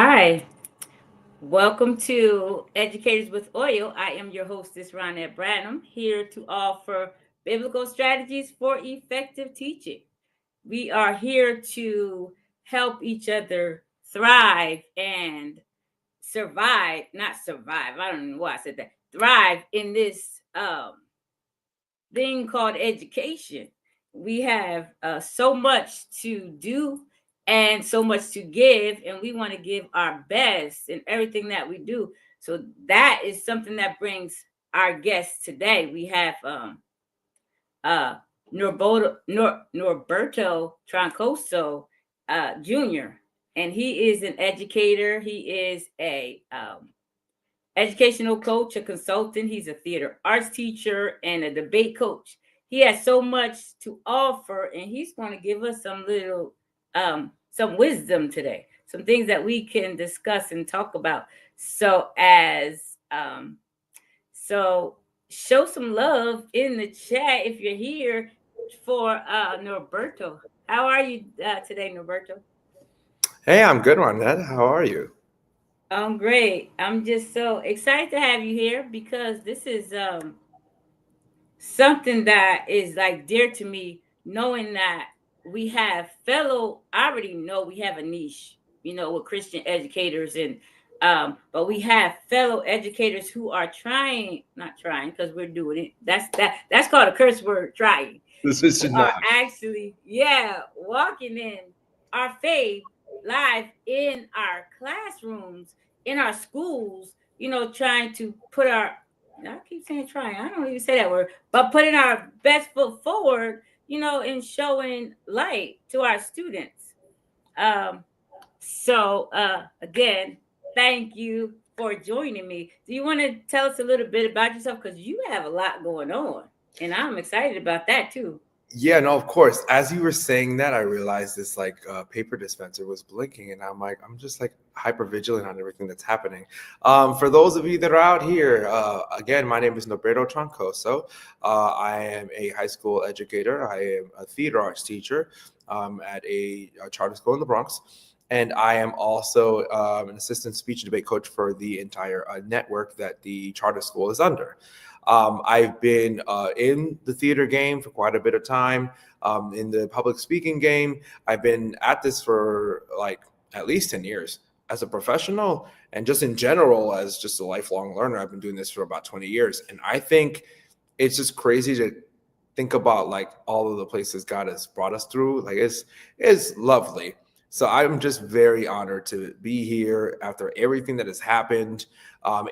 Hi, welcome to Educators with Oil. I am your hostess, Ronette Branham, here to offer biblical strategies for effective teaching. We are here to help each other thrive and survive, not survive, I don't know why I said that, thrive in this thing called education. We have so much to do and so much to give, and we want to give our best in everything that we do. So that is something that brings our guests today. We have uh, Norberto Troncoso Jr., and he is an educator. He is a educational coach, a consultant. He's a theater arts teacher and a debate coach. He has so much to offer, and he's going to give us some wisdom today, some things that we can discuss and talk about. So as so show some love in the chat if you're here for Norberto. How are you today, Norberto? Hey, I'm good, Ronette. How are you? I'm great. I'm just so excited to have you here because this is something that is like dear to me, knowing that we have fellow, I already know we have a niche, with Christian educators, and but we have fellow educators who are trying, not trying because we're doing it. That's called a curse word, trying. This is Who not. are actually, yeah, walking in our faith live in our classrooms, in our schools, trying to put our, I keep saying trying, I don't even say that word, but putting our best foot forward, in showing light to our students. Um, so again, thank you for joining me. Do you want to tell us a little bit about yourself? Because you have a lot going on, and I'm excited about that too. Yeah, no, of course. As you were saying that, I realized this paper dispenser was blinking, and I'm just like hyper vigilant on everything that's happening. For those of you that are out here, again, my name is Norberto Troncoso. I am a high school educator. I am a theater arts teacher at a charter school in the Bronx. And I am also an assistant speech and debate coach for the entire network that the charter school is under. I've been in the theater game for quite a bit of time, in the public speaking game. I've been at this for like at least 10 years as a professional, and just in general as just a lifelong learner. I've been doing this for about 20 years. And I think it's just crazy to think about like all of the places God has brought us through. Like it's lovely. So I'm just very honored to be here after everything that has happened,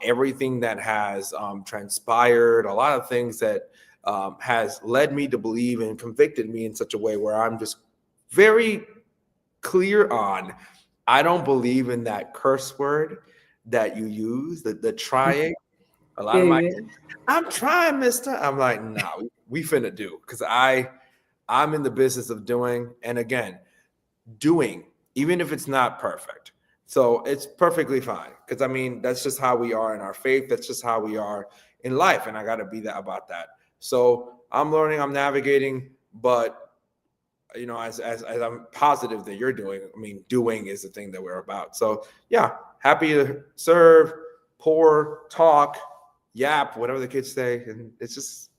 everything that has transpired, a lot of things that has led me to believe and convicted me in such a way where I'm just very clear on I don't believe in that curse word that you use, the trying. A lot of my Good. I'm trying, mister. I'm like, nah, we finna do. Because I'm in the business of doing, and again, doing, even if it's not perfect. So it's perfectly fine. Because I mean, that's just how we are in our faith. That's just how we are in life. And I gotta be that about that. So I'm learning, I'm navigating, but as I'm positive that you're doing, I mean, doing is the thing that we're about. So yeah, happy to serve, pour, talk, yap, whatever the kids say, and it's just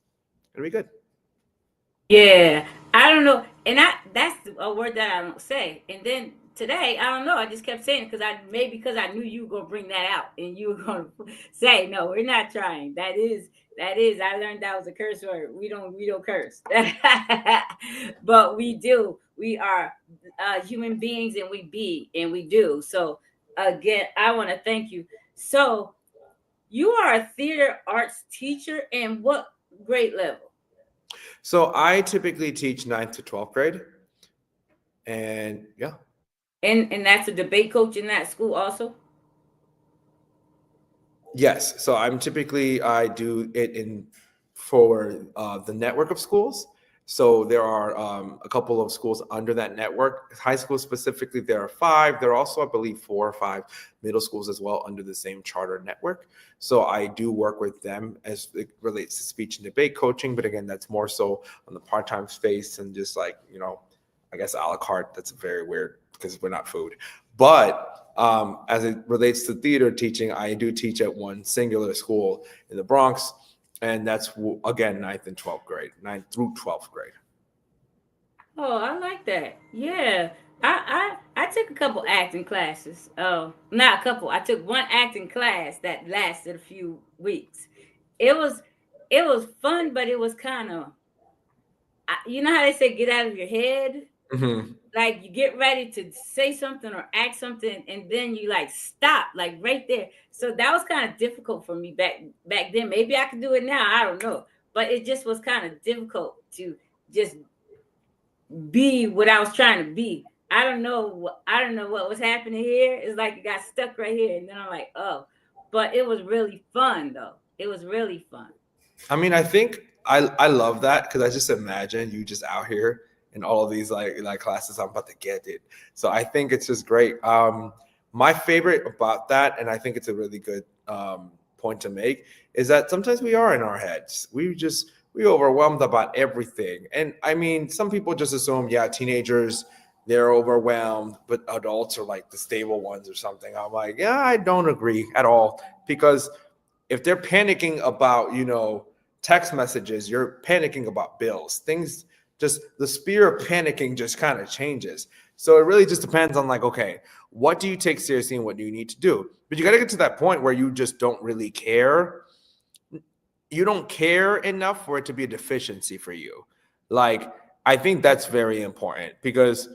it'll be good. Yeah, I don't know, and that's a word that I don't say. And then today, I don't know. I just kept saying it because I knew you were gonna bring that out, and you were gonna say, "No, we're not trying." That is. I learned that was a curse word. We don't curse, but we do. We are human beings, and we do. So again, I want to thank you. So you are a theater arts teacher, and what grade level? So I typically teach ninth to 12th grade, and yeah, And that's a debate coach in that school also. yes. So I do it in for the network of schools. So there are a couple of schools under that network. High school specifically, there are five. There are also, I believe, 4 or 5 middle schools as well under the same charter network. So I do work with them as it relates to speech and debate coaching. But again, that's more so on the part-time space and just like, I guess a la carte. That's very weird because we're not food. But As it relates to theater teaching, I do teach at one singular school in the Bronx, and that's again ninth and 12th grade, ninth through 12th grade. Oh, I like that. Yeah. I took a couple acting classes. Oh, not a couple. I took one acting class that lasted a few weeks. It was it was fun, but it was kind of, you know how they say get out of your head? Hmm. Like you get ready to say something or act something and then you like stop like right there. So that was kind of difficult for me back then. Maybe I could do it now, I don't know. But it just was kind of difficult to just be what I was trying to be. I don't know what was happening here. It's like it got stuck right here, and then I'm like, oh. But it was really fun though. It was really fun. I mean, I think I love that because I just imagine you just out here in all of these like classes. I'm about to get it, so I think it's just great. My favorite about that, and I think it's a really good point to make, is that sometimes we are in our heads. We overwhelmed about everything, and I mean, some people just assume, yeah, teenagers they're overwhelmed, but adults are like the stable ones or something. I'm like, yeah, I don't agree at all because if they're panicking about, text messages, you're panicking about bills. Things just the sphere of panicking just kind of changes. So it really just depends on like, okay, what do you take seriously and what do you need to do? But you got to get to that point where you just don't really care. You don't care enough for it to be a deficiency for you. Like, I think that's very important because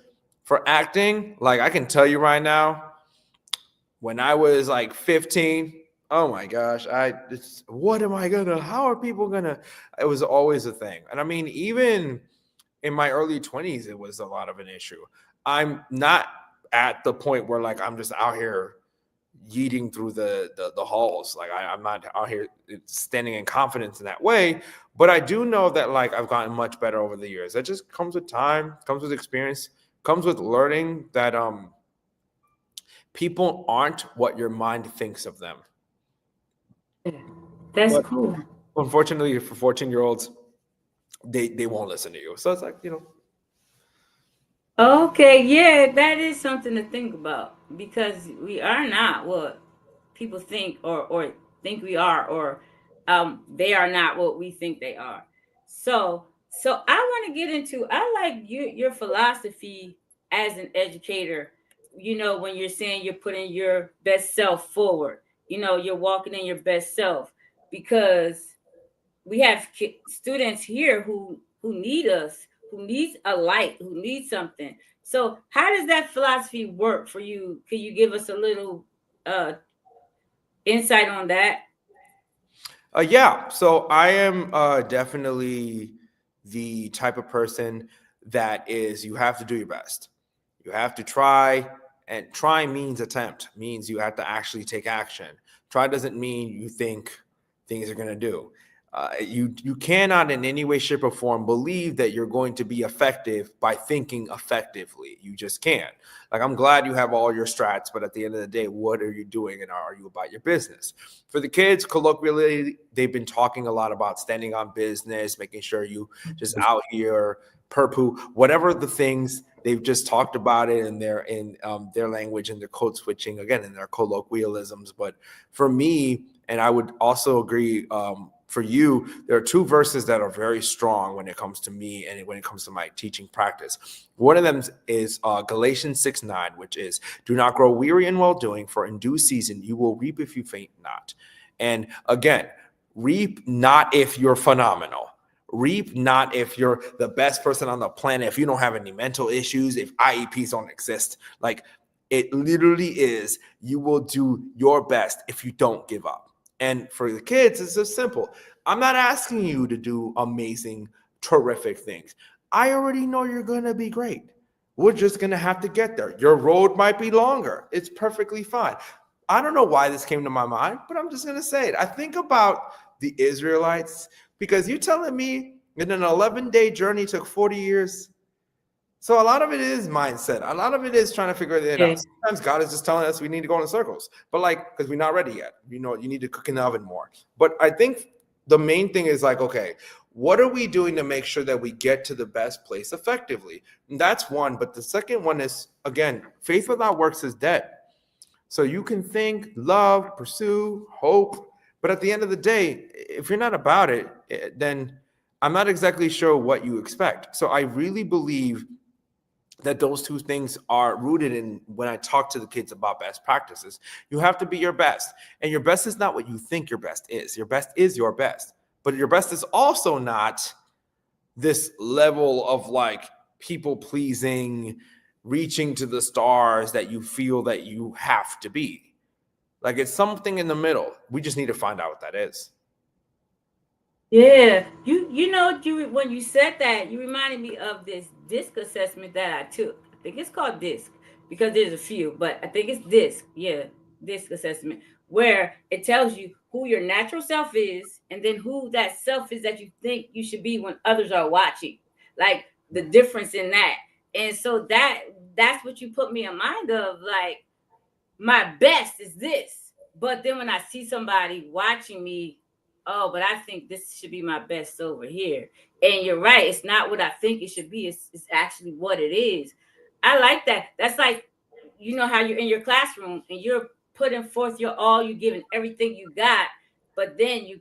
for acting, like I can tell you right now, when I was like 15, oh my gosh, what am I gonna, how are people gonna, it was always a thing. And I mean, even in my early 20s, it was a lot of an issue. I'm not at the point where like I'm just out here yeeting through the halls. Like I'm not out here standing in confidence in that way. But I do know that like I've gotten much better over the years. That just comes with time, comes with experience, comes with learning that people aren't what your mind thinks of them. Yeah, that's But cool. unfortunately, for 14-year-olds, they won't listen to you. So it's like. Okay, yeah, that is something to think about because we are not what people think or think we are, or they are not what we think they are. So I want to get into, I like your philosophy as an educator. When you're saying you're putting your best self forward, you're walking in your best self because we have students here who need us, who needs a light, who needs something. So how does that philosophy work for you? Can you give us a little uh insight on that? Yeah, so I am definitely the type of person that is you have to do your best. You have to try, and try means attempt, means you have to actually take action. Try doesn't mean you think things are going to do. You cannot in any way, shape, or form believe that you're going to be effective by thinking effectively. You just can't. Like I'm glad you have all your strats, but at the end of the day, what are you doing, and are you about your business? For the kids, colloquially, they've been talking a lot about standing on business, making sure you just out here, purpoo, whatever the things they've just talked about it in their language and their code switching again in their colloquialisms. But for me, and I would also agree for you, there are two verses that are very strong when it comes to me and when it comes to my teaching practice. One of them is Galatians 6:9, which is, do not grow weary in well doing, for in due season you will reap if you faint not. And again, reap not if you're phenomenal. Reap not if you're the best person on the planet, if you don't have any mental issues, if IEPs don't exist. Like it literally is, you will do your best if you don't give up. And for the kids, it's just simple. I'm not asking you to do amazing, terrific things. I already know you're going to be great. We're just going to have to get there. Your road might be longer. It's perfectly fine. I don't know why this came to my mind, but I'm just going to say it. I think about the Israelites because you telling me in an 11-day journey took 40 years. So a lot of it is mindset. A lot of it is trying to figure it Yeah. out. Sometimes God is just telling us we need to go in circles, but like, because we're not ready yet. You need to cook in the oven more. But I think the main thing is like, okay, what are we doing to make sure that we get to the best place effectively? And that's one. But the second one is, again, faith without works is dead. So you can think, love, pursue, hope, but at the end of the day, if you're not about it, then I'm not exactly sure what you expect. So I really believe that those two things are rooted in when I talk to the kids about best practices. You have to be your best. And your best is not what you think your best is. Your best is your best. But your best is also not this level of like people pleasing, reaching to the stars that you feel that you have to be. Like it's something in the middle. We just need to find out what that is. Yeah, you know you when you said that, you reminded me of this disc assessment that I took. I think it's called disc because there's a few, but I think it's disc. Yeah, disc assessment where it tells you who your natural self is and then who that self is that you think you should be when others are watching. Like the difference in that. And so that's what you put me in mind of, like my best is this. But then when I see somebody watching me, oh, but I think this should be my best over here. And you're right, it's not what I think it should be, it's actually what it is. I like that. That's like, you know how you're in your classroom and you're putting forth your all, you're giving everything you got, but then you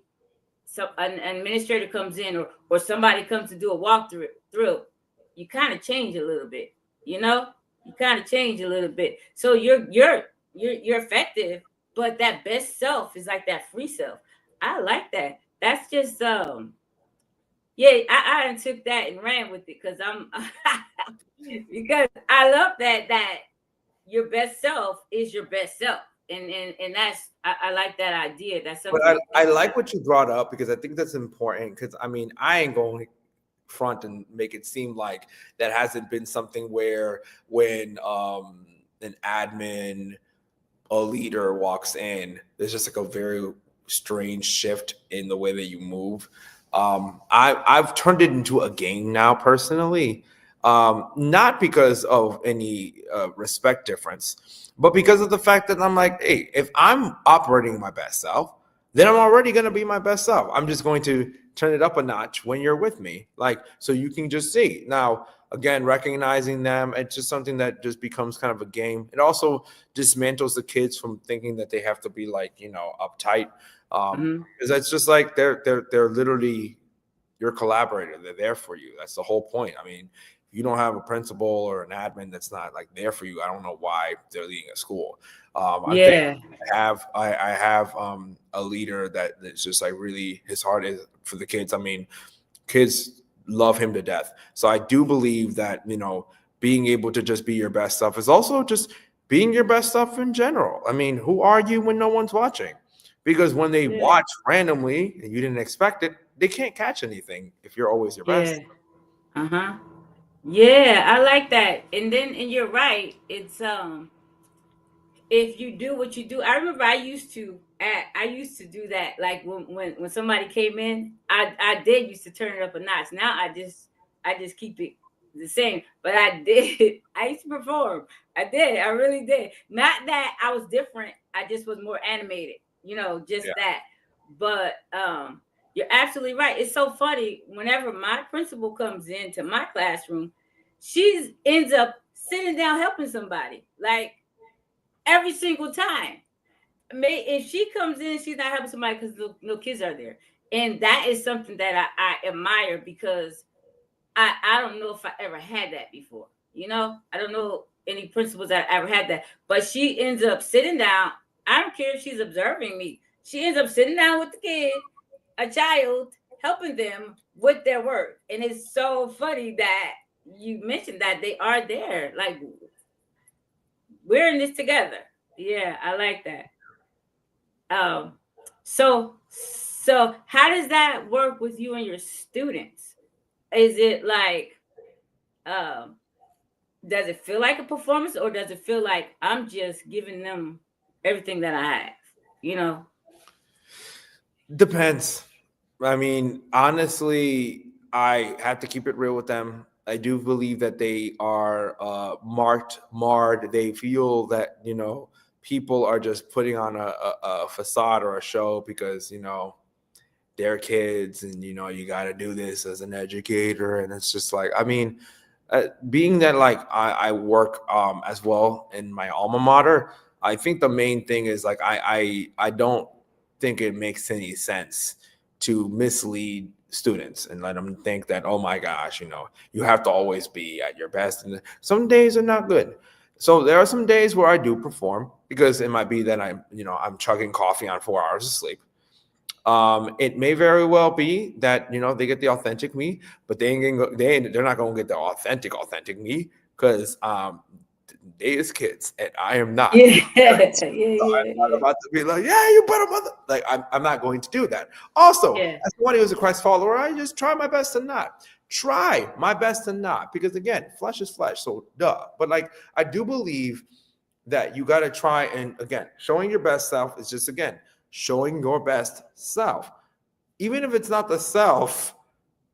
so an administrator comes in or somebody comes to do a walkthrough through, you kind of change a little bit, you know, you kind of change a little bit. So you're effective, but that best self is like that free self. I like that. That's just yeah, I took that and ran with it because I'm because I love that your best self is your best self. And that's I like that idea. That's But something to I think like about. what you brought up because I think that's important. Because I mean, I ain't going to front and make it seem like that hasn't been something where when an admin, a leader walks in, there's just like a very strange shift in the way that you move. I've turned it into a game now personally, not because of any respect difference, but because of the fact that I'm like, hey, if I'm operating my best self, then I'm already going to be my best self. I'm just going to turn it up a notch when you're with me, like so you can just see now. Again, recognizing them, it's just something that just becomes kind of a game. It also dismantles the kids from thinking that they have to be like uptight, Hmm. because that's just like they're literally your collaborator. They're there for you. That's the whole point. I mean, if you don't have a principal or an admin that's not like there for you, I don't know why they're leading a school. I'm thankful Yeah. I have a leader that's just like really his heart is for the kids. I mean, kids love him to death. So I do believe that, being able to just be your best self is also just being your best self in general. I mean, who are you when no one's watching? Because when they Yeah. watch randomly and you didn't expect it, they can't catch anything if you're always your Yeah. best. Uh-huh. Yeah, I like that. And you're right. It's if you do what you do. I remember I used to do that. Like when somebody came in, I did used to turn it up a notch. Now I just keep it the same. But I did I used to perform. I did. I really did. Not that I was different. I just was more animated. You know, just Yeah. that. But you're absolutely right. It's so funny whenever my principal comes into my classroom, she ends up sitting down helping somebody. Like every single time. May if she comes in, she's not helping somebody because no kids are there, and that is something that I admire because I don't know if I ever had that before. You know, I don't know any principals that ever had that, but she ends up sitting down. I don't care if she's observing me. She ends up sitting down with the kid, a child, helping them with their work, and it's so funny that you mentioned that they are there. Like we're in this together. Yeah, I like that. Um, so how does that work with you and your students? Is it like um does it feel like a performance or does it feel like I'm just giving them everything that I have? You know? Depends. I mean, honestly, I have to keep it real with them. I do believe that they are marred. They feel that, people are just putting on a facade or a show because, they're kids and, you got to do this as an educator. And it's just like, I mean, being that like I work as well in my alma mater, I think the main thing is like I don't think it makes any sense to mislead students and let them think that, oh my gosh, you have to always be at your best, and some days are not good. So there are some days where I do perform because it might be that I'm chugging coffee on 4 hours of sleep. It may very well be that they get the authentic me, but they're not gonna get the authentic me because they is kids and I am not. Yeah, yeah, So I'm yeah, not yeah, about to be like, yeah, you better mother. Like I'm not going to do that. Also, yeah, as somebody who's a Christ follower, I just try my best to not. Try my best to not, because again, flesh is flesh. So duh. But like I do believe that you got to try, and again, showing your best self is just again showing your best self, even if it's not the self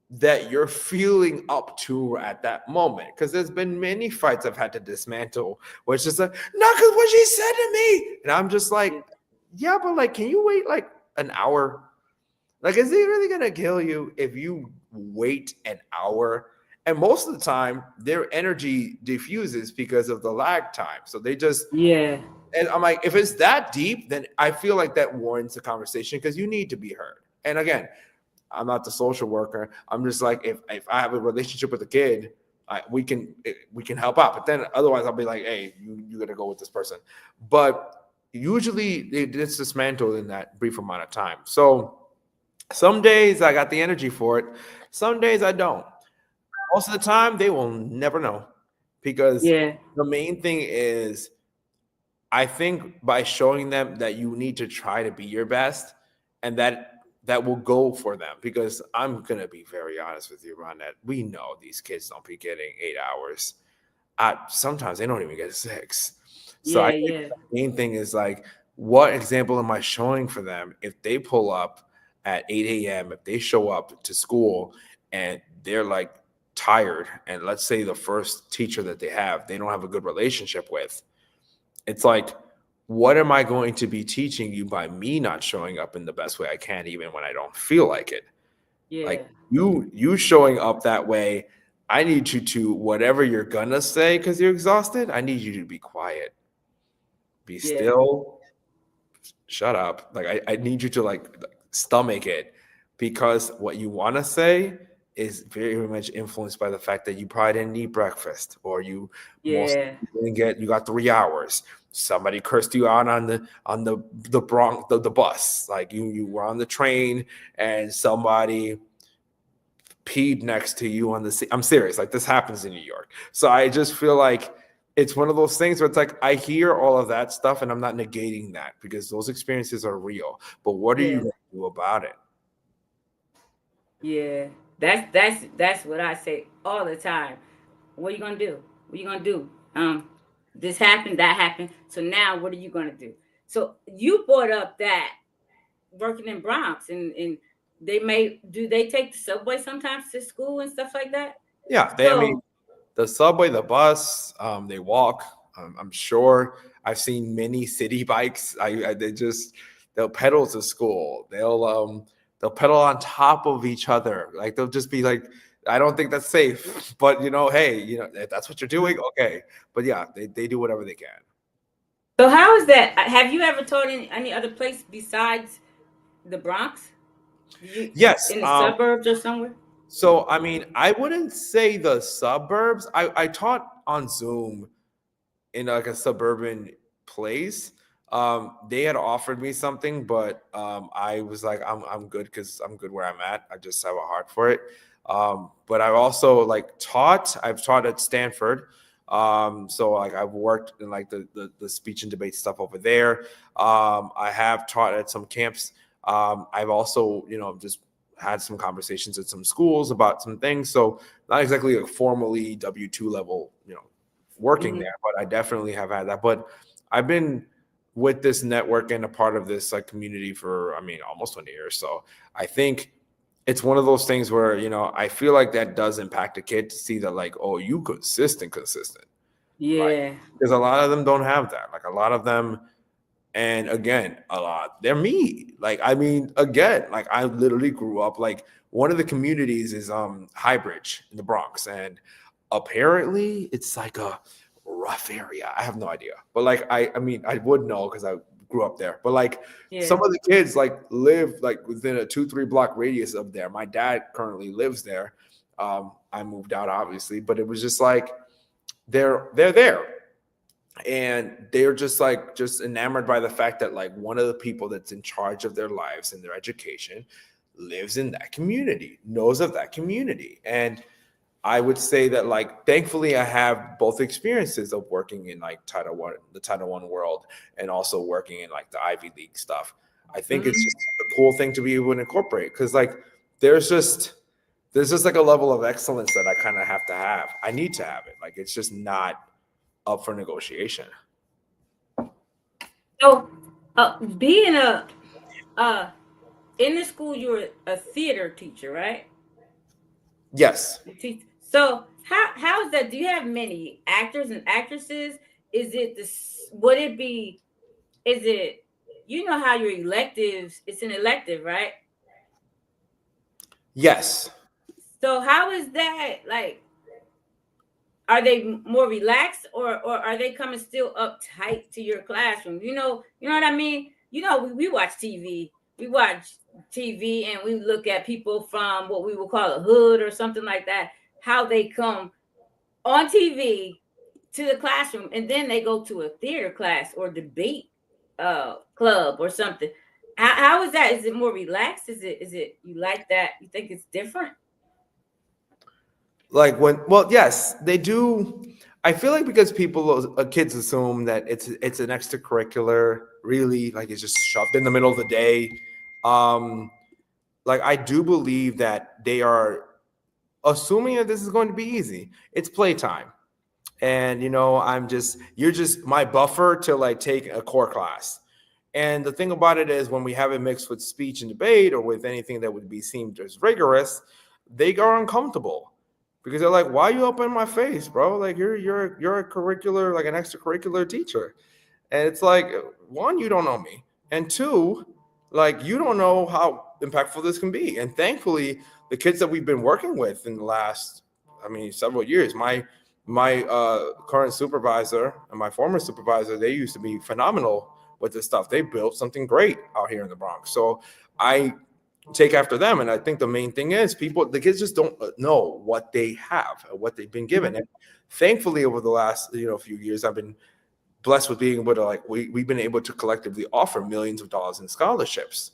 that you're feeling up to at that moment. Because there's been many fights I've had to dismantle where it's just like, not because what she said to me. And I'm just like, yeah, yeah, but like, can you wait like an hour? Like, is it really going to kill you if you wait an hour? And most of the time, their energy diffuses because of the lag time. So they just, yeah, and I'm like, if it's that deep, then I feel like that warrants a conversation because you need to be heard. And again, I'm not the social worker. I'm just like, if I have a relationship with a kid, we can help out. But then otherwise, I'll be like, hey, you got to go with this person. But usually it's dismantled in that brief amount of time. So some days I got the energy for it. Some days I don't. Most of the time, they will never know, because yeah, the main thing is, I think by showing them that you need to try to be your best, and that will go for them. Because I'm gonna be very honest with you, Ron, that we know these kids don't be getting 8 hours. Sometimes they don't even get six. So I yeah, think yeah, the main thing is like, what example am I showing for them if they pull up at 8 a.m., if they show up to school and they're like tired, and let's say the first teacher that they don't have a good relationship with, it's like, what am I going to be teaching you by me not showing up in the best way I can, even when I don't feel like it? Like, yeah, you showing up that way, I need you to, whatever you're gonna say because you're exhausted, I need you to be quiet, be yeah, still, shut up. Like I need you to like stomach it, because what you want to say is very much influenced by the fact that you probably didn't eat breakfast, or most yeah, you got 3 hours. Somebody cursed you out on the Bronx, the bus. Like you were on the train and somebody peed next to you on the seat. I'm serious. Like this happens in New York. So I just feel like it's one of those things where it's like I hear all of that stuff and I'm not negating that, because those experiences are real. But what are you yeah, going to do about it? yeah. That's what I say all the time. What are you gonna do? What are you gonna do? This happened, that happened. So now what are you gonna do? So you brought up that working in Bronx, and they take the subway sometimes to school and stuff like that? Yeah, I mean, So the subway, the bus, they walk. I'm sure I've seen many city bikes. They'll pedal to school. They'll pedal on top of each other. Like they'll just be like, I don't think that's safe, but hey, if that's what you're doing, okay. But yeah, they do whatever they can. so how is that? Have you ever taught in any other place besides the Bronx? Did you Yes. in the suburbs or somewhere? So I mean, I wouldn't say the suburbs. I taught on Zoom in like a suburban place. They had offered me something, but I was like, I'm good because I'm good where I'm at. I just have a heart for it. But I've also like taught. I've taught at Stanford. So like I've worked in like the speech and debate stuff over there. I have taught at some camps. I've also just had some conversations at some schools about some things. So not exactly like formally W-2 level, working Hmm. there, but I definitely have had that. But I've been with this network and a part of this like community for, I mean, almost 20 years. So I think it's one of those things where, I feel like that does impact a kid to see that like, oh, you consistent. Like, Yeah, because a lot of them don't have that. Like a lot of them, and again, a lot, they're me. Like, I mean, again, like I literally grew up like one of the communities is Highbridge in the Bronx. And apparently it's like a rough area. I have no idea, but like I mean, I would know because I grew up there. But like some Yeah. of the kids like live like within a 2-3 block radius of there. My dad currently lives there. I moved out obviously, but it was just like they're there, and they're just like just enamored by the fact that like one of the people that's in charge of their lives and their education lives in that community, knows of that community. And I would say that like thankfully I have both experiences of working in like the Title One world, and also working in like the Ivy League stuff. I think it's Hmm. just a cool thing to be able to incorporate, because like there's just there's just like a level of excellence that I kind of have to have. I need to have it. Like it's just not up for negotiation. So, being uh in the school, you were a theater teacher, right? Yes. You teach. So how is that? Do you have many actors and actresses? Is it this? Would it be? Is it? You know how your electives? It's an elective, right? Yes. So how is that like? Are they more relaxed, or are they coming still uptight to your classroom? You know what I mean. We watch TV. We watch TV and we look at people from what we would call a hood or something like that. How they come on TV to the classroom, and then they go to a theater class or debate club or something. How is that? Is it more relaxed? Is it you like that? You think it's different? Like when, well, yes, they do. I feel like because people, kids assume that it's an extracurricular, really, like it's just shoved in the middle of the day. Um, like I do believe that they are assuming that this is going to be easy. It's playtime, and you're just my buffer to like take a core class. And the thing about it is, when we have it mixed with speech and debate, or with anything that would be seemed as rigorous, they are uncomfortable, because they're like, "Why are you up in my face, bro? Like you're a curricular, like an extracurricular teacher." And it's like, one, you don't know me, and two, like you don't know how impactful this can be. And thankfully, the kids that we've been working with in the last, I mean, several years, my current supervisor and my former supervisor, they used to be phenomenal with this stuff. They built something great out here in the Bronx. So I take after them. And I think the main thing is, the kids just don't know what they have, what they've been given. Mhm. And thankfully, over the last few years, I've been blessed with being able to, like, we've been able to collectively offer millions of dollars in scholarships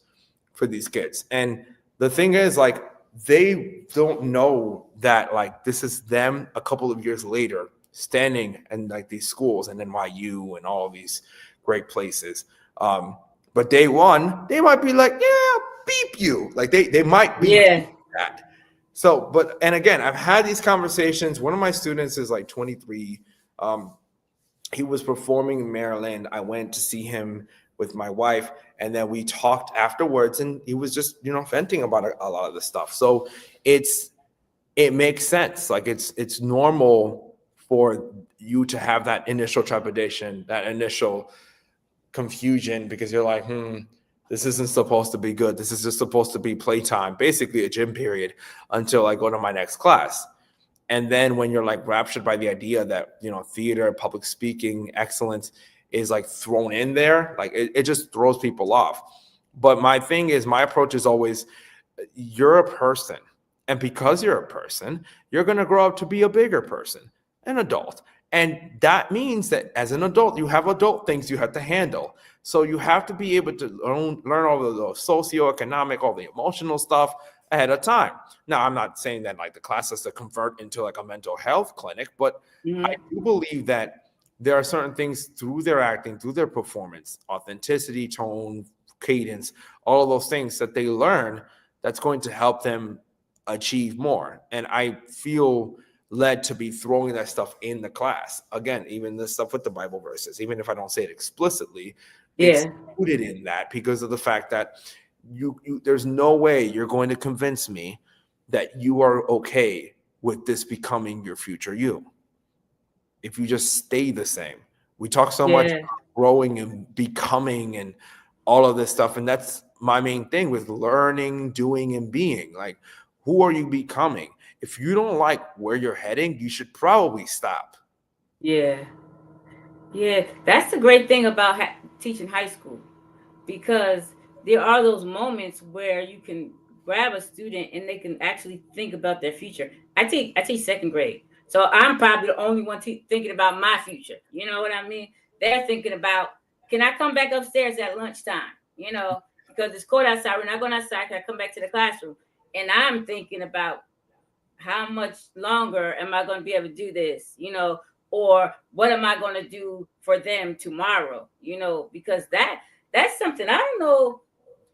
for these kids. And the thing is, like, they don't know that, like, this is them a couple of years later standing in like these schools and NYU and all of these great places. But day one, they might be like, yeah, beep you. Like they might be Yeah. that. So, but, and again, I've had these conversations. One of my students is like 23. Um, he was performing in Maryland. I went to see him with my wife, and then we talked afterwards, and he was just, venting about a lot of the stuff. So it's it makes sense. Like it's normal for you to have that initial trepidation, that initial confusion, because you're like, this isn't supposed to be good. This is just supposed to be playtime, basically a gym period, until I go to my next class. And then when you're like raptured by the idea that theater, public speaking excellence is like thrown in there, like it just throws people off. But my thing is, my approach is always, you're a person, and because you're a person, you're going to grow up to be a bigger person, an adult. And that means that as an adult, you have adult things you have to handle. So you have to be able to learn all of the socioeconomic, all the emotional stuff ahead of time. Now, I'm not saying that like the class has to convert into like a mental health clinic, but I Mhm. do believe that there are certain things through their acting, through their performance, authenticity, tone, cadence, all of those things that they learn, that's going to help them achieve more. And I feel led to be throwing that stuff in the class. Again, even the stuff with the Bible verses, even if I don't say it explicitly, it's Yeah. rooted in that, because of the fact that there's no way you're going to convince me that you are okay with this becoming your future you if you just stay the same. We talk so much Yeah. about growing and becoming and all of this stuff. And that's my main thing with learning, doing, and being. Like, who are you becoming? If you don't like where you're heading, you should probably stop. Yeah. Yeah, that's the great thing about teaching high school, because there are those moments where you can grab a student and they can actually think about their future. I teach second grade, so I'm probably the only one thinking about my future. You know what I mean? They're thinking about, can I come back upstairs at lunchtime? You know, because it's cold outside. We're not going outside. Can I come back to the classroom? And I'm thinking about, how much longer am I going to be able to do this? You know, or what am I going to do for them tomorrow? You know, because that's something, I don't know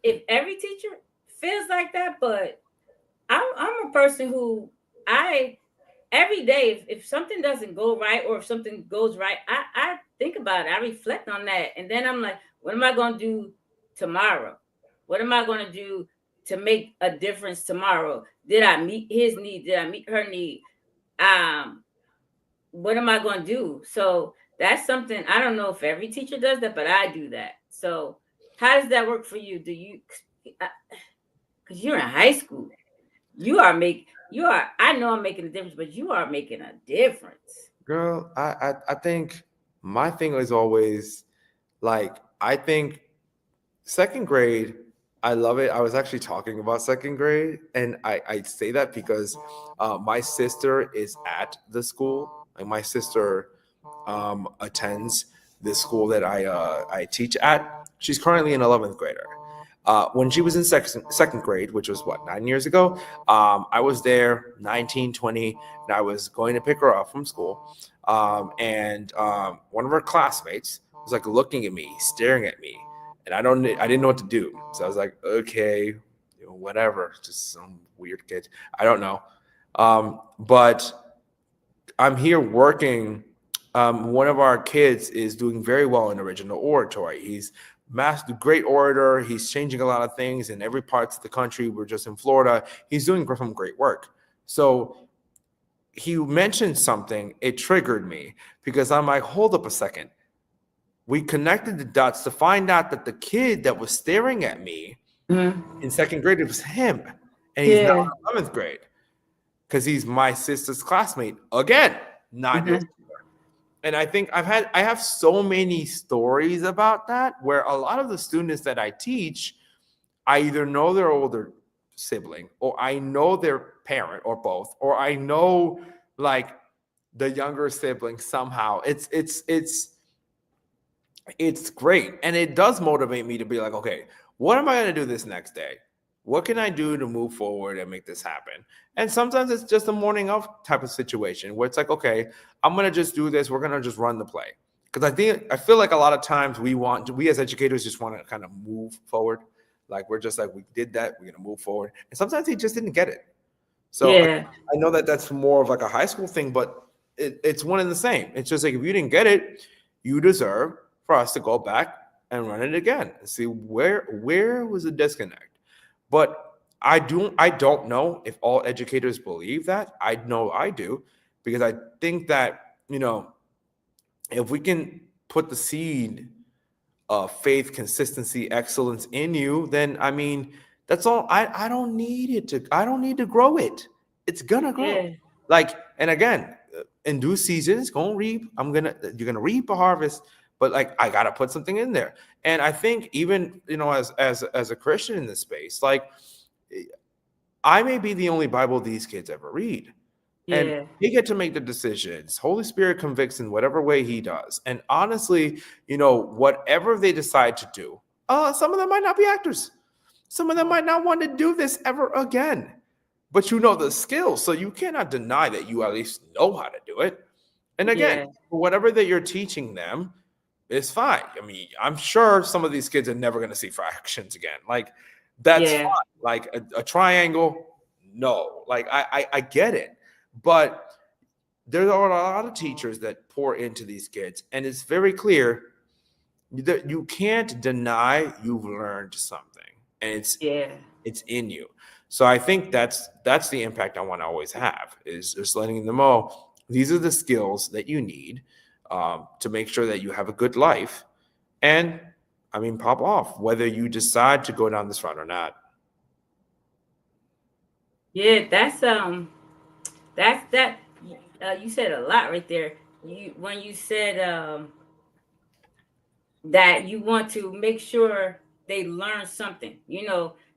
if every teacher feels like that, but I'm a person who, I every day, if something doesn't go right or if something goes right, I think about it, I reflect on that, and then I'm like, what am I going to do tomorrow? What am I going to do to make a difference tomorrow? Did I meet his need? Did I meet her need? um what am I going to do? So that's something, I don't know if every teacher does that, but I do that. So how does that work for you? Do you, because you're in high school, you are, I know I'm making a difference, but you are making a difference. Girl, I think my thing is always like, I think second grade, I love it. I was actually talking about second grade, and I say that because my sister is at the school. Like my sister attends the school that I teach at. She's currently an 11th grader. When she was in second grade, which was what, 9 years ago, I was there 19, 20, and I was going to pick her up from school. And one of her classmates was like looking at me, staring at me, and I didn't know what to do. So I was like, okay, whatever, just some weird kid. I don't know. But I'm here working. One of our kids is doing very well in original oratory. He's master, great orator. He's changing a lot of things in every parts of the country. We're just in Florida. He's doing some great work. So he mentioned something. It triggered me because I'm like, hold up a second. We connected the dots to find out that the kid that was staring at me Mhm. in second grade, it was him, and he's now Yeah. in 11th grade because he's my sister's classmate again, 9 years. Mhm. And I think I have so many stories about that where a lot of the students that I teach, I either know their older sibling or I know their parent or both, or I know like the younger sibling somehow. It's great, and it does motivate me to be like, okay, what am I going to do this next day? What can I do to move forward and make this happen? And sometimes it's just a morning of type of situation where it's like, okay, I'm going to just do this. We're going to just run the play. Because I feel like a lot of times we as educators just want to kind of move forward. Like we're just like, we did that, we're going to move forward. And sometimes they just didn't get it. So Yeah. I know that that's more of like a high school thing, but it's one and the same. It's just like, if you didn't get it, you deserve for us to go back and run it again and see where was the disconnect. But I don't know if all educators believe that. I know I do, because I think that, if we can put the seed faith, consistency, excellence in you, then I mean, that's all. I don't need to grow it. It's gonna grow. Yeah. Like, and again, in due season, it's gonna reap. You're gonna reap a harvest, but like I gotta put something in there. And I think even, as a Christian in this space, like I may be the only Bible these kids ever read. And Yeah. they get to make the decisions. Holy Spirit convicts in whatever way He does. And honestly, whatever they decide to do, some of them might not be actors. Some of them might not want to do this ever again. But you know the skills, so you cannot deny that you at least know how to do it. And again, Yeah. whatever that you're teaching them is fine. I mean, I'm sure some of these kids are never going to see fractions again. Like, that's fine. Yeah. Like a triangle, no. Like I get it, but there are a lot of teachers that pour into these kids, and it's very clear that you can't deny you've learned something, and Yeah. it's in you. So I think that's the impact I want to always have, is just letting them know these are the skills that you need to make sure that you have a good life. And I mean, pop off whether you decide to go down this route or not. Yeah. That's that. You said a lot right there. You when you said that you want to make sure they learn something.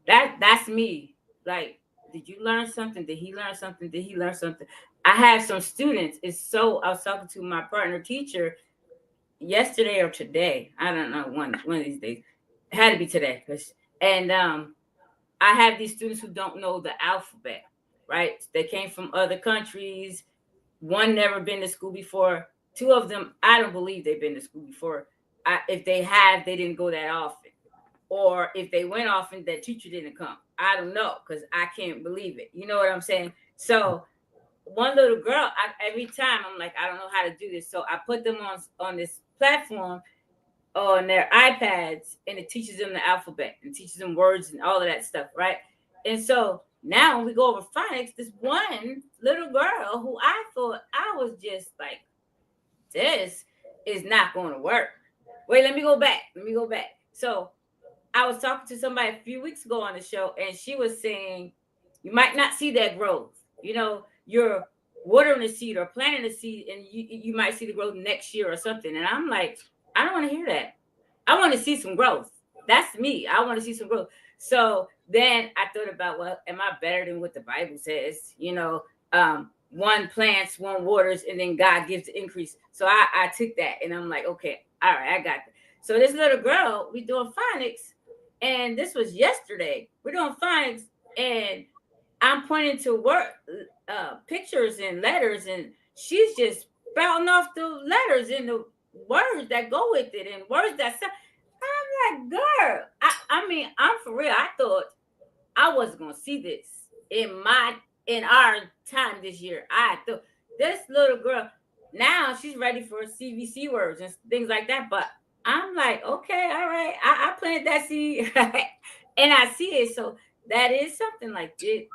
That's me. Like, did you learn something? Did he learn something? Did he learn something? I have some students. I was talking to my partner teacher yesterday or today. I don't know, one of these days. It had to be today. And I have these students who don't know the alphabet, right? They came from other countries. One never been to school before. Two of them, I don't believe they've been to school before. If they have, they didn't go that often. Or if they went often, that teacher didn't come. I don't know, because I can't believe it. You know what I'm saying? So one little girl, every time I'm like, I don't know how to do this. So I put them on this platform on their iPads, and it teaches them the alphabet and teaches them words and all of that stuff, right? And so now when we go over phonics, this one little girl who I thought, I was just like, this is not going to work. Wait, let me go back. Let me go back. So I was talking to somebody a few weeks ago on the show, and she was saying, you might not see that growth. You're watering a seed or planting a seed, and you might see the growth next year or something. And I'm like, I don't want to hear that. I want to see some growth. That's me. I want to see some growth. So then I thought about, well, am I better than what the Bible says? One plants, one waters, and then God gives the increase. So I took that, and I'm like, okay, all right, I got that. So this little girl, we doing phonics, and this was yesterday. We're doing phonics, and I'm pointing to pictures and letters, and she's just spouting off the letters and the words that go with it, and words that sound. I'm like, girl, I mean, I'm for real. I thought I wasn't gonna see this in our time this year. I thought this little girl, now she's ready for CVC words and things like that. But I'm like, okay, all right, I planted that seed, and I see it. So that is something like it.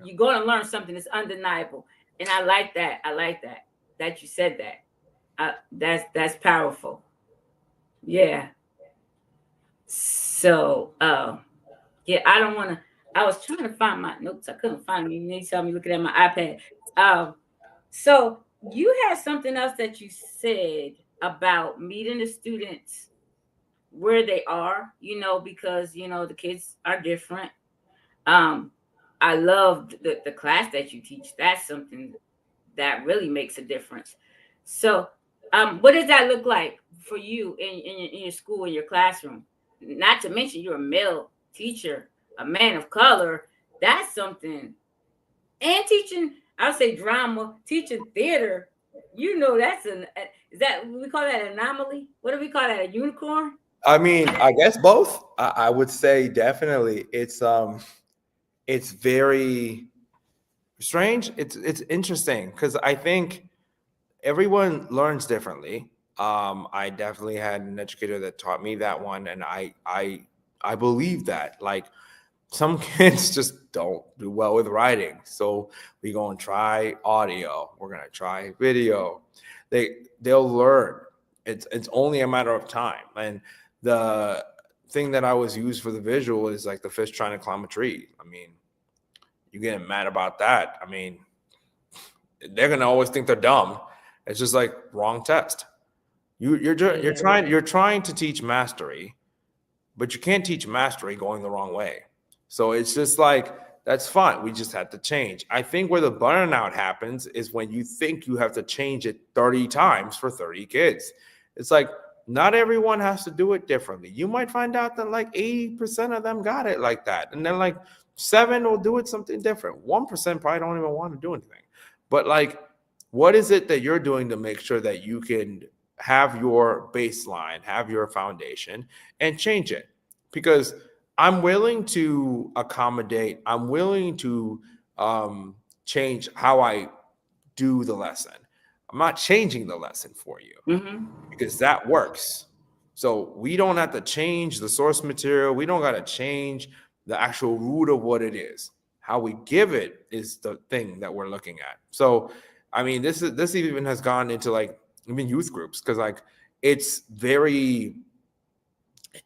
You're going to learn something that's undeniable, and I like that. I like that you said that. That's powerful. Yeah. So, yeah, I don't want to. I was trying to find my notes. I couldn't find them. You saw me looking at my iPad. Um, so you had something else that you said about meeting the students where they are. Because the kids are different. Um, I love the class that you teach. That's something that really makes a difference. So, what does that look like for you in your school, in your classroom? Not to mention you're a male teacher, a man of color. That's something. And teaching, I would say drama, teaching theater. That's is that we call that an anomaly? What do we call that? A unicorn? I mean, I guess both. I would say definitely. It's very strange. It's interesting because I think everyone learns differently. I definitely had an educator that taught me that one, and I believe that. Like, some kids just don't do well with writing, so we gonna try audio. We're gonna try video. They'll learn. It's only a matter of time. And the thing that I was used for the visual is like the fish trying to climb a tree. I mean, you getting mad about that? I mean, they're gonna always think they're dumb. It's just like wrong test. Yeah. You're trying to teach mastery, but you can't teach mastery going the wrong way. So it's just like, that's fine. We just have to change. I think where the burnout happens is when you think you have to change it 30 times for 30 kids. It's like, not everyone has to do it differently. You might find out that like 80% of them got it like that. And then like seven will do it something different. 1% probably don't even want to do anything. But like, what is it that you're doing to make sure that you can have your baseline, have your foundation, and change it? Because I'm willing to accommodate, I'm willing to change how I do the lesson. I'm not changing the lesson for you Mm-hmm. because that works. So we don't have to change the source material. We don't got to change the actual root of what it is. How we give it is the thing that we're looking at. So, I mean, this even has gone into like even youth groups, because like it's very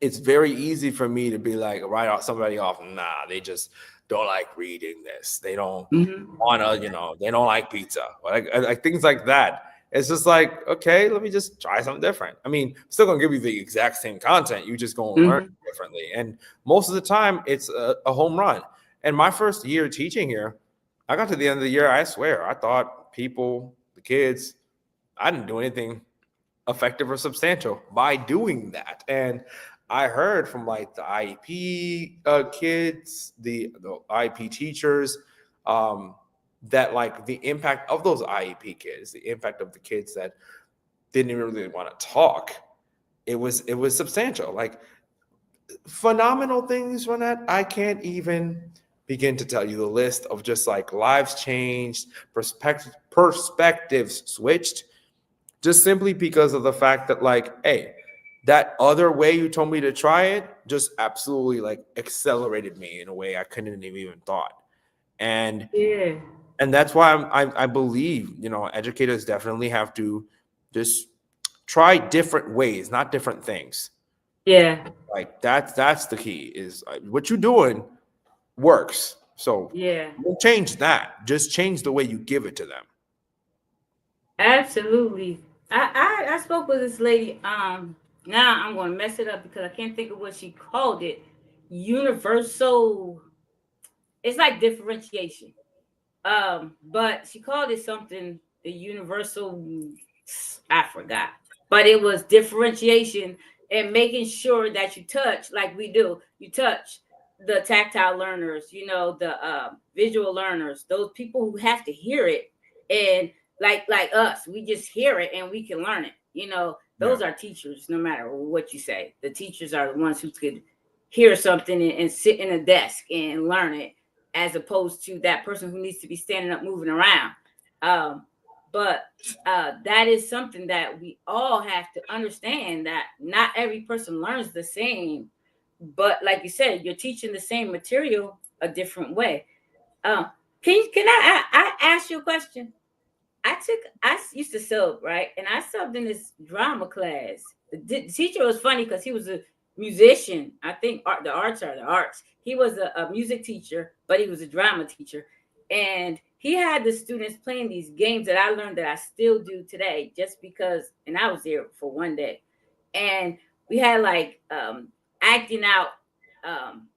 it's very easy for me to be like, write out somebody off. Nah, they just don't like reading this. They don't Mm-hmm. want to, they don't like pizza, like things like that. It's just like, okay, let me just try something different. I mean, I'm still gonna give you the exact same content. You just gonna learn Hmm. differently. And most of the time, it's a home run. And my first year teaching here, I got to the end of the year. I swear, I thought people, the kids, I didn't do anything effective or substantial by doing that. And I heard from like the IEP kids, the IEP teachers, um, that like the impact of those IEP kids, the impact of the kids that didn't even really want to talk, it was substantial. Like phenomenal things, Ronette. I can't even begin to tell you the list of just like lives changed, perspectives switched, just simply because of the fact that like, hey, that other way you told me to try it just absolutely like accelerated me in a way I couldn't have even thought. and Yeah. and that's why I believe, educators definitely have to just try different ways, not different things. Yeah. Like that's the key, is what you're doing works, so Yeah. don't change that, just change the way you give it to them. Absolutely. I spoke with this lady. Now I'm going to mess it up because I can't think of what she called it. Universal. It's like differentiation. But she called it something, the universal, I forgot. But it was differentiation and making sure that you touch, like we do. You touch the tactile learners, the visual learners, those people who have to hear it, and like us, we just hear it and we can learn it. Yeah, Those are teachers, no matter what you say. The teachers are the ones who could hear something and sit in a desk and learn it, as opposed to that person who needs to be standing up, moving around. Um, but that is something that we all have to understand, that not every person learns the same. But like you said, you're teaching the same material a different way. Um, can I ask you a question? I used to sub, right, and I subbed in this drama class. The teacher was funny because he was a musician. I think the arts are the arts. He was a music teacher, but he was a drama teacher, and he had the students playing these games that I learned that I still do today, just because. And I was there for one day, and we had like acting out um,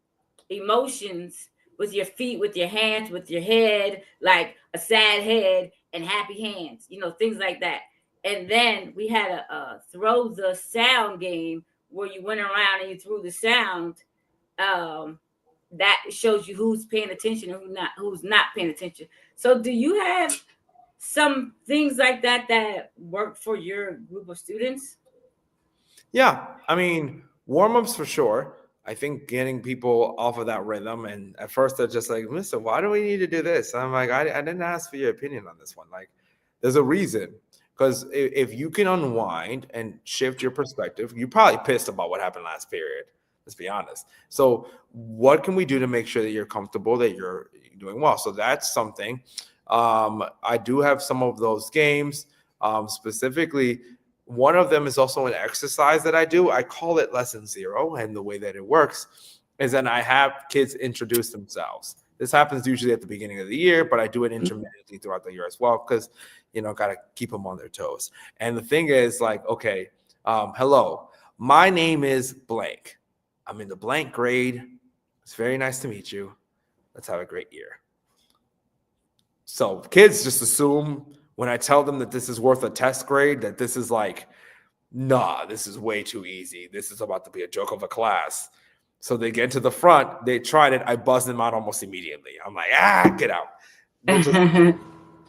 emotions with your feet, with your hands, with your head, like a sad head and happy hands, things like that. And then we had a throw the sound game where you went around and you threw the sound. Um, that shows you who's paying attention and who's not paying attention. So, do you have some things like that that work for your group of students? yeah, I mean, warm-ups for sure. I think getting people off of that rhythm, and at first they're just like, listen, why do we need to do this? I'm like, I didn't ask for your opinion on this one. Like, there's a reason. Because if you can unwind and shift your perspective, you're probably pissed about what happened last period. Let's be honest. So, what can we do to make sure that you're comfortable, that you're doing well? So that's something. I do have some of those games. Specifically, one of them is also an exercise that I do. I call it lesson zero. And the way that it works is that I have kids introduce themselves. This happens usually at the beginning of the year, but I do it intermittently throughout the year as well, because, got to keep them on their toes. And the thing is, like, okay, hello, my name is blank. I'm in the blank grade. It's very nice to meet you. Let's have a great year. So kids just assume when I tell them that this is worth a test grade, that this is like, nah, this is way too easy. This is about to be a joke of a class. So they get to the front, they tried it, I buzzed them out almost immediately. I'm like, get out. They're just,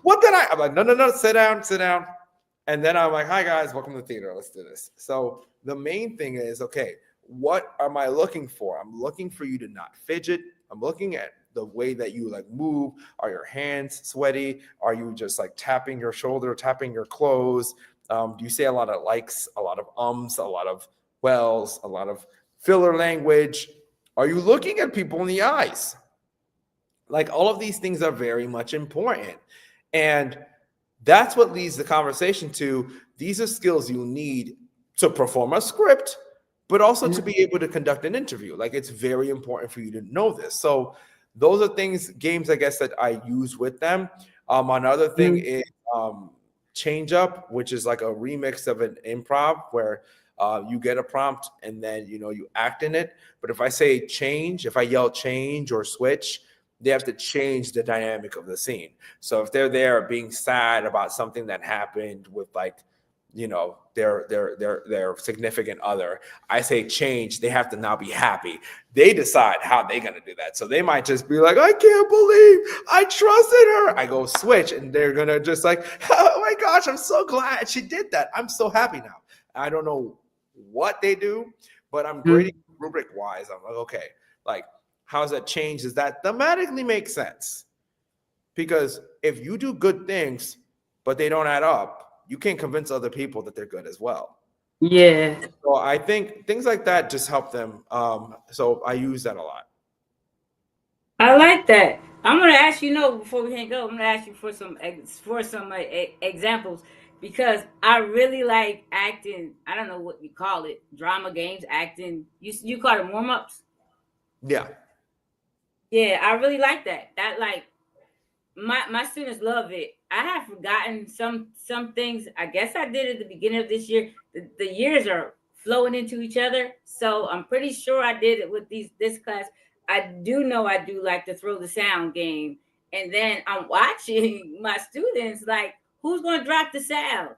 what did I'm like, no, no, no, sit down, sit down. And then I'm like, hi guys, welcome to the theater. Let's do this. So the main thing is, okay, what am I looking for? I'm looking for you to not fidget. I'm looking at the way that you like move. Are your hands sweaty? Are you just like tapping your shoulder, tapping your clothes? Do you say a lot of likes, a lot of ums, a lot of wells, a lot of filler language? Are you looking at people in the eyes? Like all of these things are very much important. And that's what leads the conversation to, these are skills you need to perform a script, but also to be able to conduct an interview. Like it's very important for you to know this. So those are things, games, I guess, that I use with them. Another thing is change up, which is like a remix of an improv where you get a prompt and then you act in it. But if I say change, if I yell change or switch, they have to change the dynamic of the scene. So if they're there being sad about something that happened with like their significant other, I say change, they have to now be happy. They decide how they're going to do that. So they might just be like, I can't believe I trusted her. I go switch and they're going to just like, oh my gosh, I'm so glad she did that. I'm so happy now. I don't know what they do, but I'm grading Mhm. rubric wise. I'm like, okay, like how's that change? Does that thematically make sense? Because if you do good things but they don't add up, you can't convince other people that they're good as well. Yeah. So I think things like that just help them. So I use that a lot. I like that. I'm gonna ask you, before we hang up, I'm gonna ask you for some examples because I really like acting. I don't know what you call it, drama games, acting. You call it warm ups. Yeah. Yeah, I really like that. That like my students love it. I have forgotten some things. I guess I did at the beginning of this year. The years are flowing into each other, so I'm pretty sure I did it with this class. I do know I do like to throw the sound game, and then I'm watching my students like who's going to drop the sound.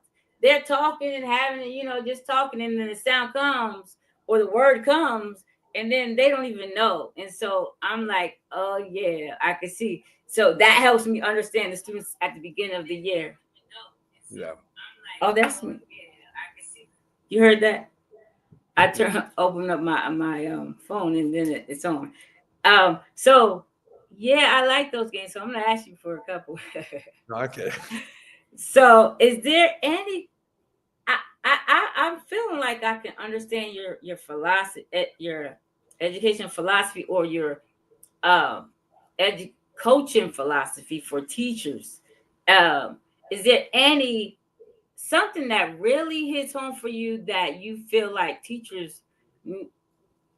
They're talking and having just talking, and then the sound comes or the word comes, and then they don't even know. And so I'm like, oh yeah, I can see. So that helps me understand the students at the beginning of the year. Yeah. Oh, that's me. You heard that? I open up my phone and then it's on. So yeah, I like those games. So I'm gonna ask you for a couple. Okay. So is there any? I'm feeling like I can understand your philosophy, your education philosophy, or your um, coaching philosophy for teachers. Um, is there any something that really hits home for you that you feel like teachers,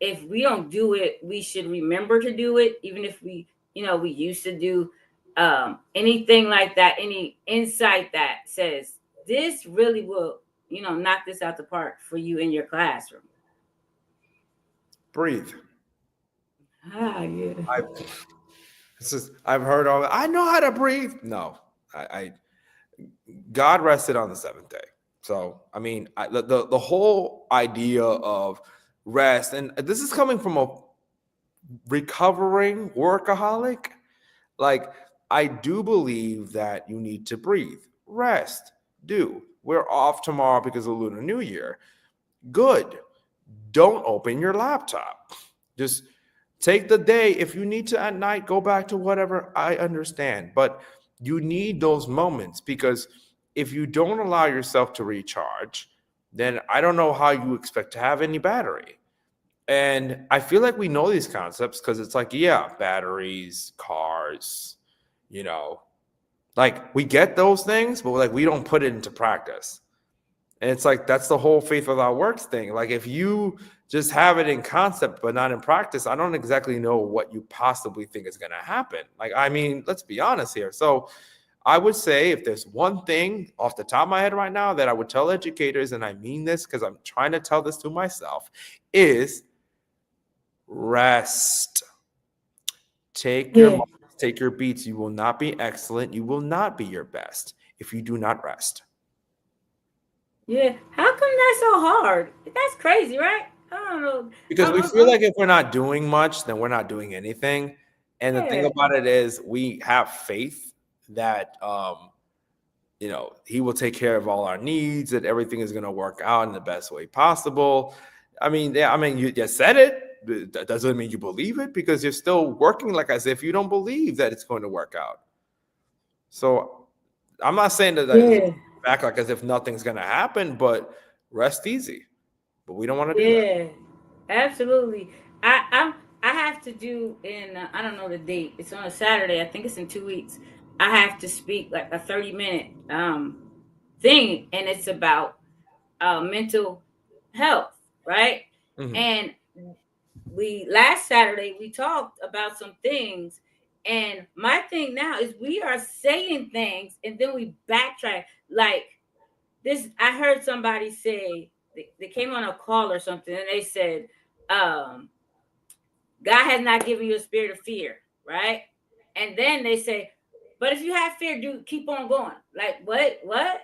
if we don't do it, we should remember to do it, even if we used to do anything like that? Any insight that says this really will knock this out the park for you in your classroom? Breathe. Ah, yeah. I It's just I've heard all that. I know how to breathe. No, I God rested on the seventh day. So I mean, the whole idea of rest, and this is coming from a recovering workaholic. Like I do believe that you need to breathe, rest. Do we're off tomorrow because of Lunar New Year? Good. Don't open your laptop. Just take the day. If you need to at night, go back to whatever. I understand. But you need those moments because if you don't allow yourself to recharge, then I don't know how you expect to have any battery. And I feel like we know these concepts because it's like, yeah, batteries, cars, you know, like we get those things, but like we don't put it into practice. And it's like that's the whole faith without works thing. Like if you just have it in concept but not in practice, I don't exactly know what you possibly think is going to happen. Like I mean, let's be honest here. So I would say if there's one thing off the top of my head right now that I would tell educators, and I mean this because I'm trying to tell this to myself, is rest. Take your Yeah. marks, take your beats. You will not be excellent. You will not be your best if you do not rest. Yeah. How come that's so hard? That's crazy, right? I don't know. Because we feel like if we're not doing much, then we're not doing anything. And the thing Yeah. about it is, we have faith that he will take care of all our needs, that everything is going to work out in the best way possible. I mean, yeah, I mean, you just said it. That doesn't mean you believe it because you're still working like as if you don't believe that it's going to work out. So I'm not saying that Yeah. back like as if nothing's going to happen, but rest easy. But we don't want to do that. Yeah. Absolutely. I have to do in I don't know the date. It's on a Saturday. I think it's in 2 weeks. I have to speak like a 30-minute thing, and it's about mental health, right? Mhm. And we last Saturday we talked about some things, And my thing now is we are saying things and then we backtrack. Like this, I heard somebody say they came on a call or something, and they said, God has not given you a spirit of fear, right? And then they say, but if you have fear, do keep on going. Like what? What?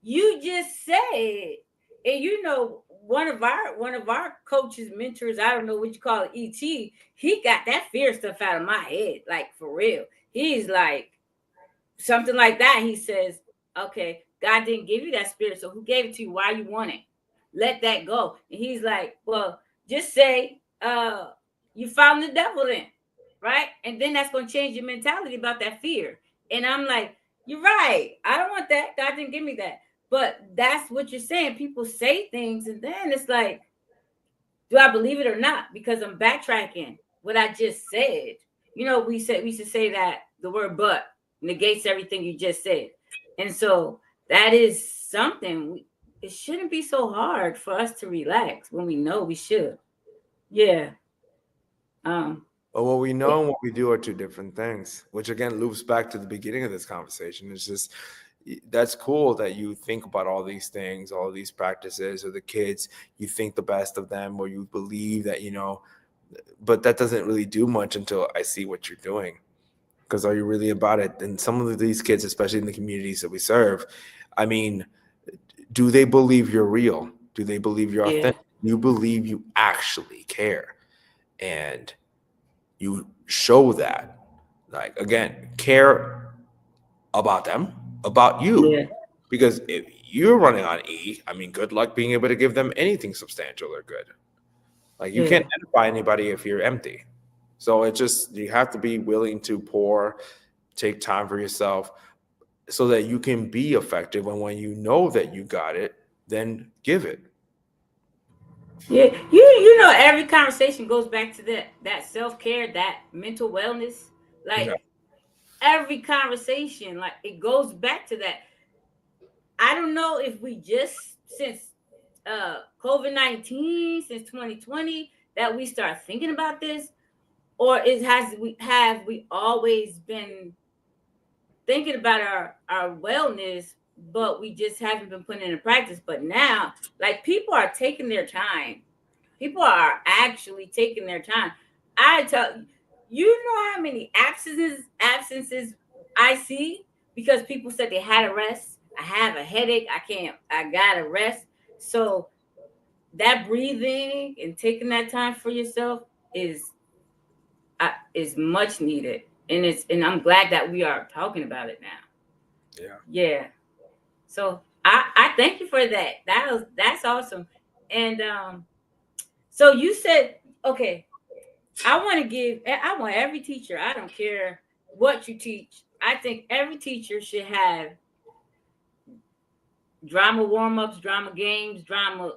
You just said, and one of our coaches, mentors, I don't know what you call it, ET, he got that fear stuff out of my head, like for real. He's like, something like that. He says, okay, God didn't give you that spirit, so who gave it to you? Why you want it? Let that go. And he's like, well, just say, you found the devil then, right? And then that's going to change your mentality about that fear. And I'm like, you're right. I don't want that. God didn't give me that. But that's what you're saying. People say things, and then it's like, do I believe it or not? Because I'm backtracking what I just said. We should say that the word "but" negates everything you just said, and so that is something. It shouldn't be so hard for us to relax when we know we should. Yeah. Um. But what we know and what we do are two different things, which again loops back to the beginning of this conversation. It's just that's cool that you think about all these things, all these practices, or the kids, you think the best of them, or you believe that, but that doesn't really do much until I see what you're doing. Because are you really about it? And some of these kids, especially in the communities that we serve, I mean, do they believe you're real? Do they believe you're Yeah. authentic? You believe you actually care. And you show that, like, again, care about them, about you. Yeah. Because if you're running on E, I mean, good luck being able to give them anything substantial or good. Like, you can't Yeah. edify anybody if you're empty. So it just, you have to be willing to pour, take time for yourself so that you can be effective. And when you know that you got it, then give it. Yeah. You know, every conversation goes back to that self care, that mental wellness. Yeah. Like every conversation, like it goes back to that. I don't know if we just since COVID-19, since 2020, that we start thinking about this, or is has we have we always been thinking about our wellness, but we just haven't been putting it into practice. But now, like people are taking their time. People are actually taking their time. I tell you know how many absences I see because people said they had a rest. I have a headache. I can't. I gotta rest. So that breathing and taking that time for yourself is much needed, and I'm glad that we are talking about it now. Yeah. Yeah. So I thank you for that. That's awesome. And so you said, okay, I want every teacher, I don't care what you teach. I think every teacher should have drama warm-ups, drama games, drama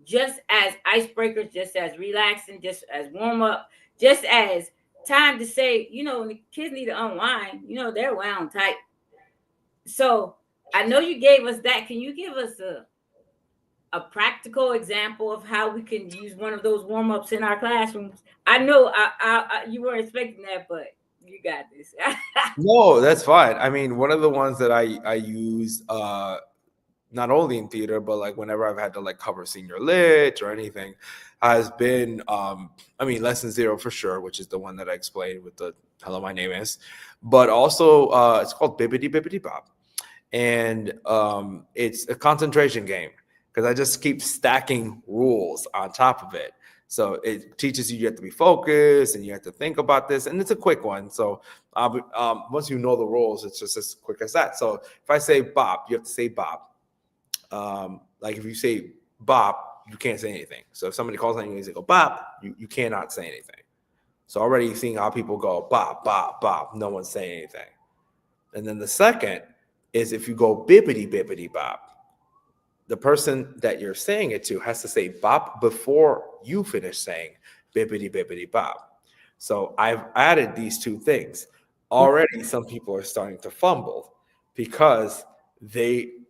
just as icebreakers, just as relaxing, just as warm-up, just as time to say, when the kids need to unwind, they're wound tight. So I know you gave us that. Can you give us a practical example of how we can use one of those warm-ups in our classrooms? I know you weren't expecting that, but you got this. No, that's fine. I mean, one of the ones that I use, not only in theater, but like whenever I've had to like cover senior lit or anything, has been, I mean, lesson zero for sure, which is the one that I explained with the hello, my name is, but also it's called Bibbidi Bibbidi Bob. And it's a concentration game because I just keep stacking rules on top of it. So it teaches you have to be focused and you have to think about this, and it's a quick one. So once you know the rules, it's just as quick as that. So if I say Bob, you have to say Bob. Like if you say Bob, you can't say anything. So if somebody calls on you and they go Bob, you cannot say anything. So already seeing how people go Bob, Bob, Bob, no one's saying anything. And then the second is if you go bibbity bibbity Bob, the person that you're saying it to has to say Bob before you finish saying bibbity bibbity Bob. So I've added these two things. Already some people are starting to fumble because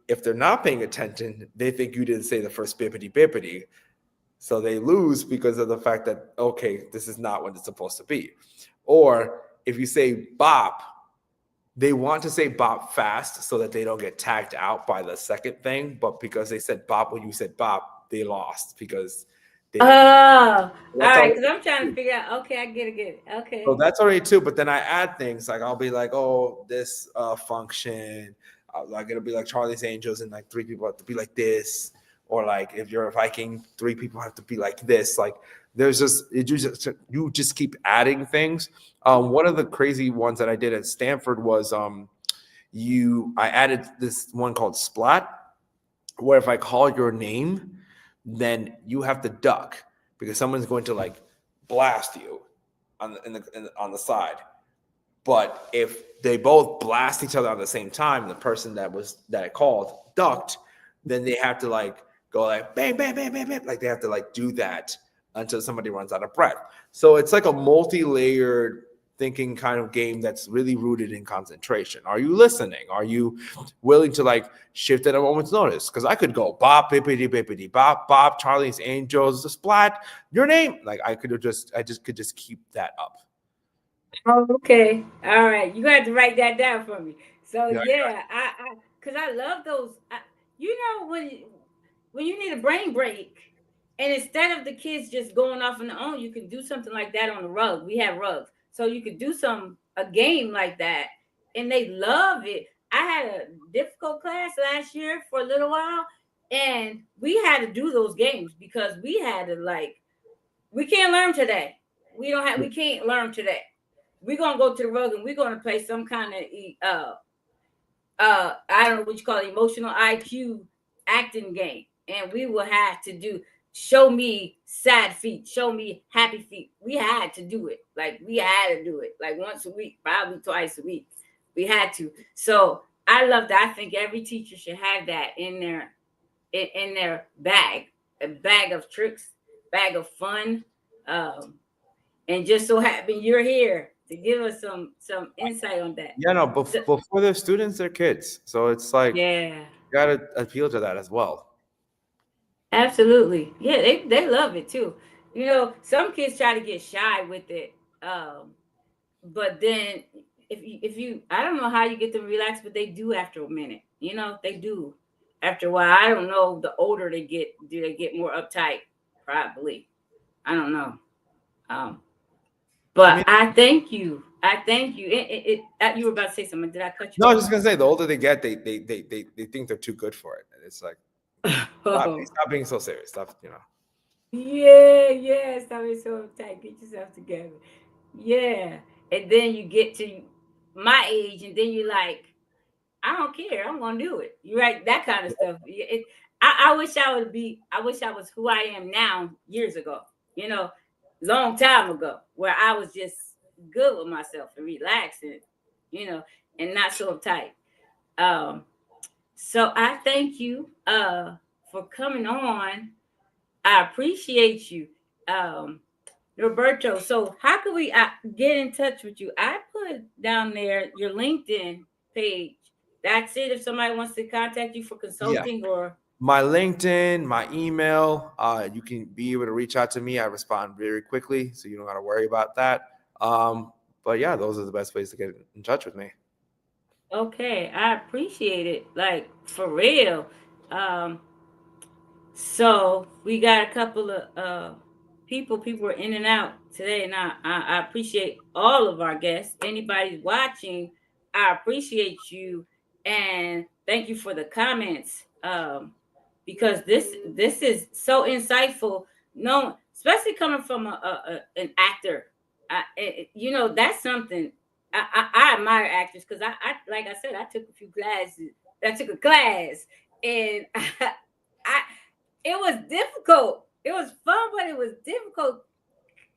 if they're not paying attention, they think you didn't say the first bibbity bibbity. So they lose because of the fact that, okay, this is not what it's supposed to be. Or if you say bop, they want to say bop fast so that they don't get tagged out by the second thing. But because they said bop when you said bop, they lost because they didn't. Oh, all That's right. all. Because I'm trying to figure out. Okay, I get it. Get it. So Okay. that's already two. But then I add things like I'll be like, oh, this function, like it'll be like Charlie's Angels, and like three people have to be like this, or like if you're a Viking, three people have to be like this. Like there's just you just keep adding things. One of the crazy ones that I did at Stanford was I added this one called Splat, where if I call your name, then you have to duck because someone's going to like blast you on the side. But if they both blast each other at the same time, the person that I called ducked, then they have to like go like bang bang bang bang bang, like they have to like do that until somebody runs out of breath. So it's like a multi-layered thinking kind of game that's really rooted in concentration. Are you listening? Are you willing to like shift at a moment's notice? Because I could go bop bippity bippity bop bop Charlie's Angels splat your name. Like I just could just keep that up. Oh, okay. All right. You have to write that down for me. So Yeah. yeah, cause I love those. When you need a brain break, and instead of the kids just going off on their own, you can do something like that on the rug. We have rugs, so you could do a game like that, and they love it. I had a difficult class last year for a little while, and we had to do those games because we had to like we can't learn today. We can't learn today. We're gonna go to the rug and we're gonna play some kind of I don't know what you call it, emotional IQ acting game. And we will have to do show me sad feet, show me happy feet. We had to do it. Like we had to do it like once a week, probably twice a week. We had to. So I love that. I think every teacher should have that in their bag, a bag of tricks, bag of fun. Um, and just so happen you're here to give us some insight on that. Yeah, no, So, before they're students, they're kids. So it's like yeah, you gotta appeal to that as well. absolutely. Yeah, they love it too. Some kids try to get shy with it, but then if you I don't know how you get them relaxed, but they do after a minute. They do after a while. I don't know. The older they get, do they get more uptight? Probably. I don't know. Um, I but mean, I thank you. I thank you. You were about to say something. Did I cut no, you I off? was just gonna say the older they get, they think they're too good for it. And it's like Oh, stop being so serious. Stop, you know. yeah, yeah. Stop being so uptight. Get yourself together. Yeah. And then you get to my age, and then you're like, I don't care. I'm gonna do it. You right? That kind of stuff. I wish I would be. I wish I was who I am now years ago. You know, long time ago, where I was just good with myself and relaxing. You know, and not so uptight. Um. So I thank you for coming on. I appreciate you. Um, Roberto, so how can we get in touch with you? I put down there your LinkedIn page. That's it. If somebody wants to contact you for Yeah. consulting or My LinkedIn, my email, you can be able to reach out to me. I respond very quickly, so you don't got to worry about that. But yeah, those are the best ways to get in touch with me. okay, I appreciate it. Like for real. Um, So we got a couple of people are in and out today, and I appreciate all of our guests. Anybody watching, I appreciate you and thank you for the comments. Because this is so insightful. No, especially coming from an actor. That's something I admire actors because I like I said I took a few classes. I took a class and I it was difficult. It was fun, but it was difficult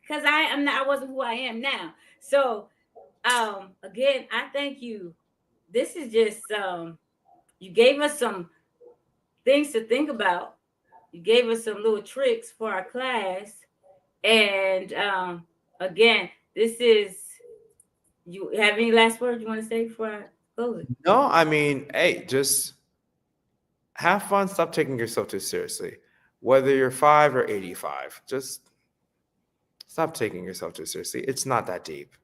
because I wasn't who I am now. So again, I thank you. This is just you gave us some things to think about. You gave us some little tricks for our class. And again, this is you have any last words you want to say before I close it? No, I mean, hey, just have fun. Stop taking yourself too seriously. Whether you're 5 or 85, just stop taking yourself too seriously. It's not that deep.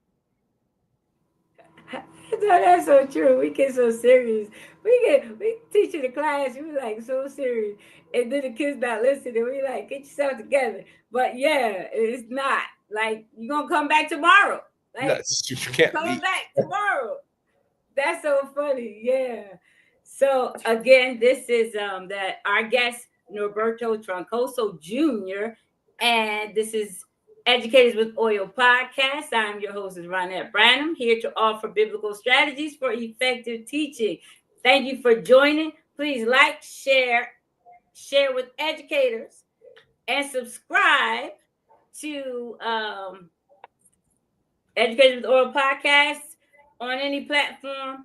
That's so true. We get so serious. We teach in the class. We like so serious, and then the kids not listening. We like get yourself together. But yeah, it's not like you're gonna come back tomorrow. No, Like you can't coming leave. back tomorrow. That's so funny. Yeah. So again, this is that our guest Norberto Troncoso Jr. and this is Educators with Oil podcast. I'm your host, is Ronette Branham, here to offer biblical strategies for effective teaching. Thank you for joining. Please like, share with educators, and subscribe to Education with Oral podcast on any platform.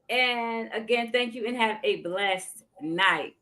And again, thank you and have a blessed night.